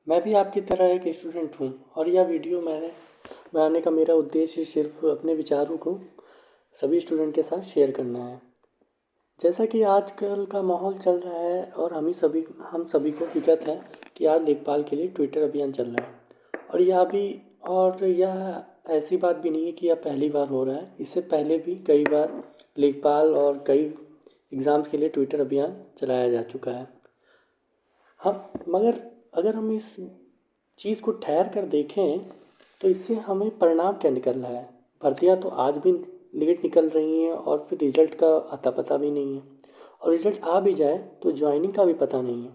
मैं भी आपकी तरह एक स्टूडेंट हूँ और यह वीडियो मैंने बनाने का मेरा उद्देश्य सिर्फ अपने विचारों को सभी स्टूडेंट के साथ शेयर करना है। जैसा कि आजकल का माहौल चल रहा है और हम सभी को विगत है कि आज लेखपाल के लिए ट्विटर अभियान चल रहा है और यह ऐसी बात भी नहीं है कि यह पहली बार हो रहा है। इससे पहले भी कई बार लेखपाल और कई एग्ज़ाम्स के लिए ट्विटर अभियान चलाया जा चुका है। हम मगर अगर हम इस चीज़ को ठहर कर देखें तो इससे हमें परिणाम क्या निकल रहा है। भर्तियां तो आज भी लेट निकल रही हैं और फिर रिज़ल्ट का अता पता भी नहीं है, और रिज़ल्ट आ भी जाए तो जॉइनिंग का भी पता नहीं है।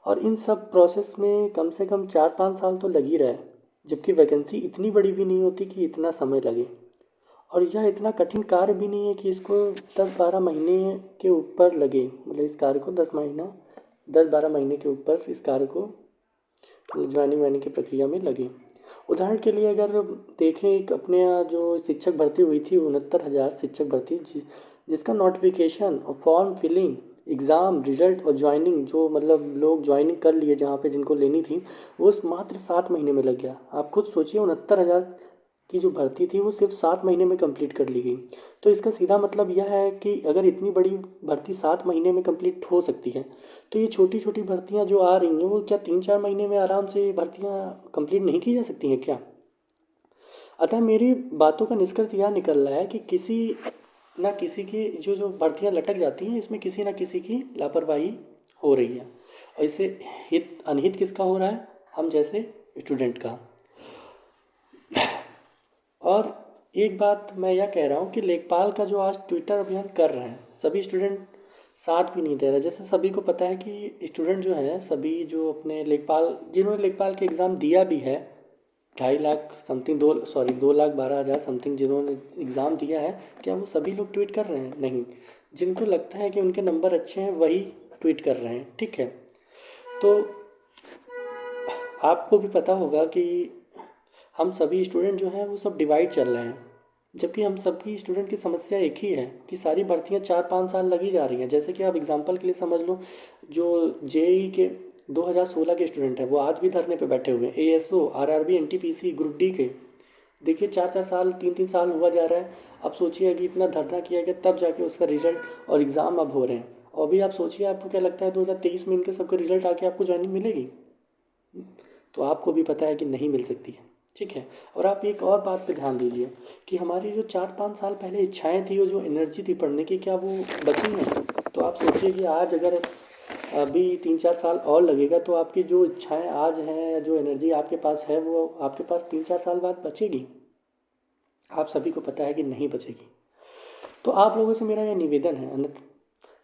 और इन सब प्रोसेस में कम से कम 4-5 साल तो लग ही रहा है, जबकि वैकेंसी इतनी बड़ी भी नहीं होती कि इतना समय लगे। और यह इतना कठिन कार्य भी नहीं है कि इसको 10-12 महीने के ऊपर लगे, मतलब इस कार्य को 10-12 महीने के ऊपर इस कार्य को ज्वाइनिंग वाइनिंग की प्रक्रिया में लगे। उदाहरण के लिए अगर देखें, एक अपने यहाँ जो शिक्षक भर्ती हुई थी 69,000 शिक्षक भर्ती, जिसका नोटिफिकेशन और फॉर्म फिलिंग, एग्ज़ाम, रिजल्ट और ज्वाइनिंग, जो मतलब लोग ज्वाइनिंग कर लिए जहाँ पे जिनको लेनी थी, वो उस मात्र 7 महीने में लग गया। आप खुद सोचिए, 69,000 की जो भर्ती थी वो सिर्फ 7 महीने में कंप्लीट कर ली गई। तो इसका सीधा मतलब यह है कि अगर इतनी बड़ी भर्ती 7 महीने में कंप्लीट हो सकती है, तो ये छोटी छोटी भर्तियां जो आ रही हैं वो क्या 3-4 महीने में आराम से भर्तियां कंप्लीट नहीं की जा सकती हैं क्या? अतः मेरी बातों का निष्कर्ष यह निकल रहा है कि किसी ना किसी की जो जो भर्तियां लटक जाती हैं, इसमें किसी ना किसी की लापरवाही हो रही है। और इससे अनहित किसका हो रहा है? हम जैसे स्टूडेंट का। और एक बात मैं यह कह रहा हूँ कि लेखपाल का जो आज ट्विटर अभियान कर रहे हैं, सभी स्टूडेंट साथ भी नहीं दे रहे। जैसे सभी को पता है कि स्टूडेंट जो हैं, सभी जो अपने लेखपाल जिन्होंने लेखपाल के एग्ज़ाम दिया भी है, 2.5 लाख समथिंग, 2,12,000 समथिंग जिन्होंने एग्ज़ाम दिया है, क्या वो सभी लोग ट्वीट कर रहे हैं? नहीं। जिनको लगता है कि उनके नंबर अच्छे हैं वही ट्वीट कर रहे हैं, ठीक है। तो आपको भी पता होगा कि हम सभी स्टूडेंट जो हैं वो सब डिवाइड चल रहे हैं, जबकि हम सभी स्टूडेंट की समस्या एक ही है कि सारी भर्तियां 4-5 साल लगी जा रही हैं। जैसे कि आप एग्जांपल के लिए समझ लो, जो जेई के 2016 के स्टूडेंट हैं वो आज भी धरने पे बैठे हुए हैं। ASO, RRB, NTPC, group D के देखिए 4-4 साल, 3-3 साल हुआ जा रहा है। अब सोचिए कि इतना धरना किया गया तब जाके उसका रिजल्ट और एग्ज़ाम अब हो रहे हैं। और अभी आप सोचिए, आपको क्या लगता है 2023 में इनके सबके रिजल्ट आके आपको ज्वाइनिंग मिलेगी? तो आपको भी पता है कि नहीं मिल सकती है, ठीक है। और आप एक और बात पे ध्यान दीजिए कि हमारी जो 4-5 साल पहले इच्छाएं थी, वो जो एनर्जी थी पढ़ने की, क्या वो बची हैं? तो आप सोचिए कि आज अगर अभी 3-4 साल और लगेगा तो आपकी जो इच्छाएं आज हैं या जो एनर्जी आपके पास है वो आपके पास 3-4 साल बाद बचेगी? आप सभी को पता है कि नहीं बचेगी। तो आप लोगों से मेरा ये निवेदन है, अन्यथा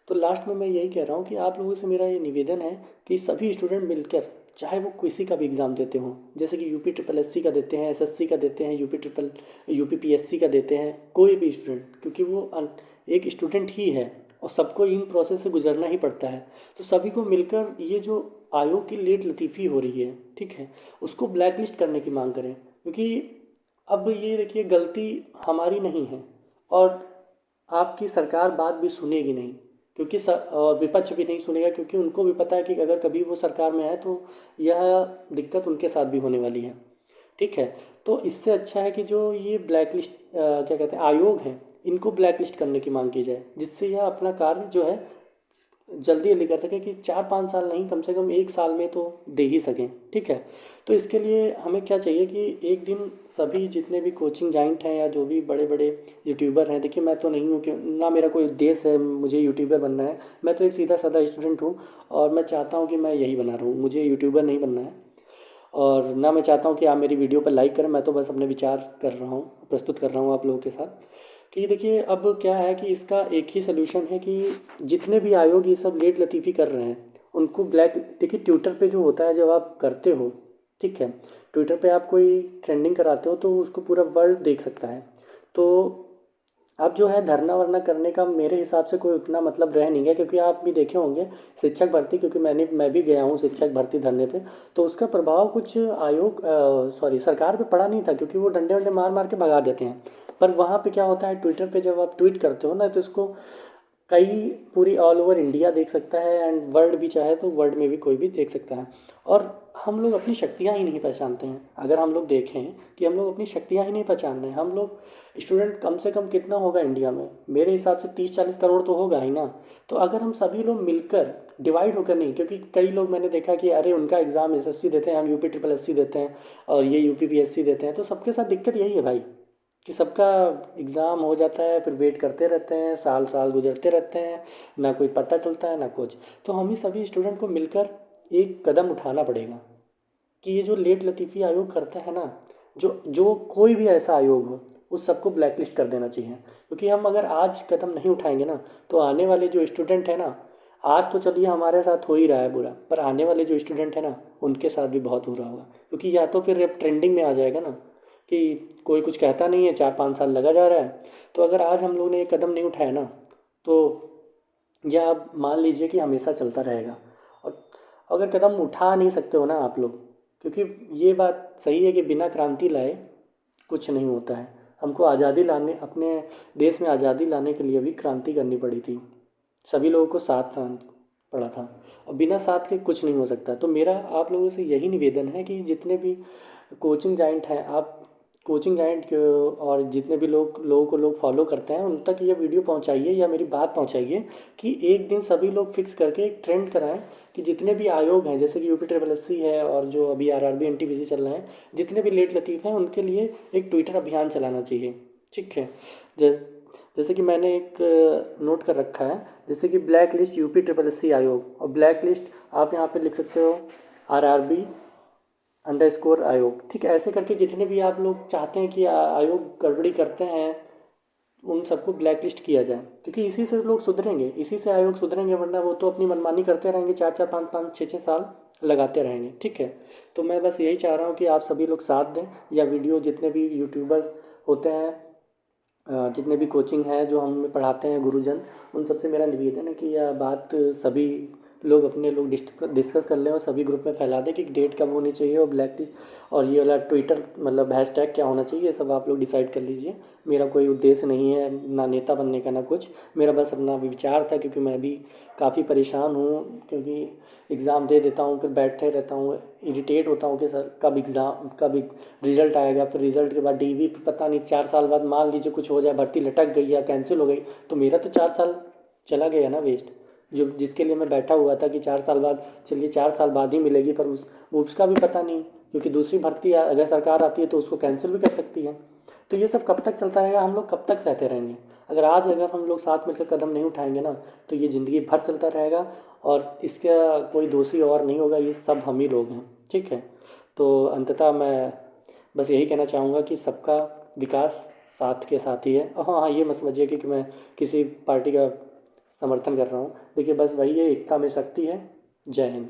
तो लास्ट में मैं यही कह रहा हूँ कि आप लोगों से मेरा ये निवेदन है कि सभी स्टूडेंट मिलकर, चाहे वो किसी का भी एग्ज़ाम देते हों, जैसे कि यूपी ट्रिपल एससी का देते हैं, एसएससी का देते हैं, यूपी पीएससी का देते हैं, कोई भी स्टूडेंट, क्योंकि वो एक स्टूडेंट ही है और सबको इन प्रोसेस से गुजरना ही पड़ता है। तो सभी को मिलकर ये जो आयोग की लेट लतीफ़ी हो रही है, ठीक है, उसको ब्लैक लिस्ट करने की मांग करें। क्योंकि अब ये देखिए, गलती हमारी नहीं है और आपकी सरकार बात भी सुनेगी नहीं, क्योंकि और विपक्ष भी नहीं सुनेगा, क्योंकि उनको भी पता है कि अगर कभी वो सरकार में आए तो यह दिक्कत उनके साथ भी होने वाली है, ठीक है। तो इससे अच्छा है कि जो ये ब्लैक लिस्ट क्या कहते हैं, आयोग हैं, इनको ब्लैक लिस्ट करने की मांग की जाए, जिससे यह अपना कार्य जो है जल्दी जल्दी कर सकें, कि 4-5 साल नहीं, कम से कम 1 साल में तो दे ही सकें, ठीक है। तो इसके लिए हमें क्या चाहिए कि एक दिन सभी जितने भी कोचिंग जाइंट हैं या जो भी बड़े बड़े यूट्यूबर हैं, देखिए मैं तो नहीं हूँ कि ना मेरा कोई उद्देश्य है मुझे यूट्यूबर बनना है। मैं तो एक सीधा साधा स्टूडेंट हूँ और मैं चाहता हूँ कि मैं यही बना रहा हूँ, मुझे यूट्यूबर नहीं बनना है। और ना मैं चाहता हूँ कि आप मेरी वीडियो पर लाइक करें, मैं तो बस अपने विचार कर रहा हूँ, प्रस्तुत कर रहा हूँ आप लोगों के साथ। कि देखिए, अब क्या है कि इसका एक ही सलूशन है कि जितने भी आयोग ये सब लेट लतीफ़ी कर रहे हैं उनको ब्लैक, देखिए ट्विटर पे जो होता है जब आप करते हो, ठीक है, ट्विटर पे आप कोई ट्रेंडिंग कराते हो तो उसको पूरा वर्ल्ड देख सकता है। तो अब जो है धरना वरना करने का मेरे हिसाब से कोई उतना मतलब रह नहीं गया, क्योंकि आप भी देखे होंगे शिक्षक भर्ती, क्योंकि मैं भी गया हूँ शिक्षक भर्ती धरने पे, तो उसका प्रभाव कुछ सरकार पे पड़ा नहीं था, क्योंकि वो डंडे वंडे मार मार के भगा देते हैं। पर वहाँ पे क्या होता है, ट्विटर पे जब आप ट्वीट करते हो ना, तो इसको कई पूरी ऑल ओवर इंडिया देख सकता है, एंड वर्ल्ड भी चाहे तो वर्ल्ड में भी कोई भी देख सकता है। और हम लोग अपनी शक्तियाँ ही नहीं पहचानते हैं। अगर हम लोग देखें कि हम लोग अपनी शक्तियाँ ही नहीं पहचान रहे हैं, हम लोग स्टूडेंट कम से कम कितना होगा इंडिया में, मेरे हिसाब से 30-40 करोड़ तो होगा ही ना। तो अगर हम सभी लोग मिलकर, डिवाइड होकर नहीं, क्योंकि कई लोग मैंने देखा कि अरे उनका एग्ज़ाम एसएससी देते हैं, हम यूपी ट्रिपल एससी देते हैं और ये यूपीपीएससी देते हैं, तो सबके साथ दिक्कत यही है भाई कि सबका एग्ज़ाम हो जाता है, फिर वेट करते रहते हैं, साल साल गुजरते रहते हैं, ना कोई पता चलता है ना कुछ। तो हम ही सभी स्टूडेंट को मिलकर एक कदम उठाना पड़ेगा कि ये जो लेट लतीफ़ी आयोग करता है ना, जो जो कोई भी ऐसा आयोग हो, उस सबको ब्लैक लिस्ट कर देना चाहिए। क्योंकि हम अगर आज कदम नहीं उठाएंगे ना, तो आने वाले जो स्टूडेंट हैं ना, आज तो चलिए हमारे साथ हो ही रहा है बुरा, पर आने वाले जो स्टूडेंट हैं ना, उनके साथ भी बहुत बुरा होगा। क्योंकि या तो फिर अब ट्रेंडिंग में आ जाएगा ना कि कोई कुछ कहता नहीं है, 4-5 साल लगा जा रहा है। तो अगर आज हम लोग ने एक कदम नहीं उठाया ना, तो यह आप मान लीजिए कि हमेशा चलता रहेगा। और अगर कदम उठा नहीं सकते हो ना आप लोग, क्योंकि ये बात सही है कि बिना क्रांति लाए कुछ नहीं होता है। हमको आज़ादी लाने, अपने देश में आज़ादी लाने के लिए भी क्रांति करनी पड़ी थी, सभी लोगों को साथ आना पड़ा था, और बिना साथ के कुछ नहीं हो सकता। तो मेरा आप लोगों से यही निवेदन है कि जितने भी कोचिंग जाइंट हैं, आप कोचिंग जाइंट के और जितने भी लोगों को लोग फॉलो करते हैं, उन तक ये वीडियो पहुंचाइए या मेरी बात पहुंचाइए कि एक दिन सभी लोग फिक्स करके एक ट्रेंड कराएं कि जितने भी आयोग हैं, जैसे कि यूपी ट्रिपल एससी है और जो अभी आरआरबी एनटीपीसी चल रहे हैं, जितने भी लेट लतीफ़ हैं उनके लिए एक ट्विटर अभियान चलाना चाहिए। ठीक है। जैसे कि मैंने एक नोट कर रखा है, जैसे कि black list UP triple SC आयोग, और ब्लैक लिस्ट आप यहाँ पे लिख सकते हो आरआरबी अंडरस्कोर आयोग। ठीक है, ऐसे करके जितने भी आप लोग चाहते हैं कि आयोग गड़बड़ी करते हैं, उन सबको ब्लैक लिस्ट किया जाए। क्योंकि इसी से लोग सुधरेंगे, इसी से आयोग सुधरेंगे, वरना वो तो अपनी मनमानी करते रहेंगे, 4-4 5-5 6-6 साल लगाते रहेंगे। ठीक है। तो मैं बस यही चाह रहा हूँ कि आप सभी लोग साथ दें, या वीडियो जितने भी यूट्यूबर होते हैं, जितने भी कोचिंग है जो हमें पढ़ाते हैं गुरुजन, उन सबसे मेरा निवेदन है कि यह बात सभी लोग अपने लोग डिस्कस कर लें और सभी ग्रुप में फैला दें कि डेट कब होनी चाहिए, और ब्लैक लिस्ट और ये वाला ट्विटर मतलब हैशटैग क्या होना चाहिए, ये सब आप लोग डिसाइड कर लीजिए। मेरा कोई उद्देश्य नहीं है ना नेता बनने का ना कुछ, मेरा बस अपना विचार था, क्योंकि मैं भी काफ़ी परेशान हूँ, क्योंकि एग्ज़ाम दे देता हूँ फिर बैठते रहता हूँ, इरिटेट होता हूँ कि सर कब रिज़ल्ट आएगा, फिर रिज़ल्ट के बाद डीवी पता नहीं 4 साल बाद मान लीजिए कुछ हो जाए, भर्ती लटक गई या कैंसिल हो गई, तो मेरा तो 4 साल चला गया ना वेस्ट, जो जिसके लिए मैं बैठा हुआ था कि 4 साल बाद, चलिए 4 साल बाद ही मिलेगी, पर उसका भी पता नहीं, क्योंकि दूसरी भर्ती अगर सरकार आती है तो उसको कैंसिल भी कर सकती है। तो ये सब कब तक चलता रहेगा, हम लोग कब तक सहते रहेंगे। अगर हम लोग साथ मिलकर कदम नहीं उठाएंगे ना, तो ये ज़िंदगी भर चलता रहेगा, और इसका कोई दोषी और नहीं होगा, ये सब हम ही लोग हैं। ठीक है। तो अंततः मैं बस यही कहना चाहूँगा कि सबका विकास साथ के साथ ही है। हाँ हाँ, ये मत समझिए कि मैं किसी पार्टी का समर्थन कर रहा हूँ। देखिए बस वही है, एकता में शक्ति है। जय हिंद।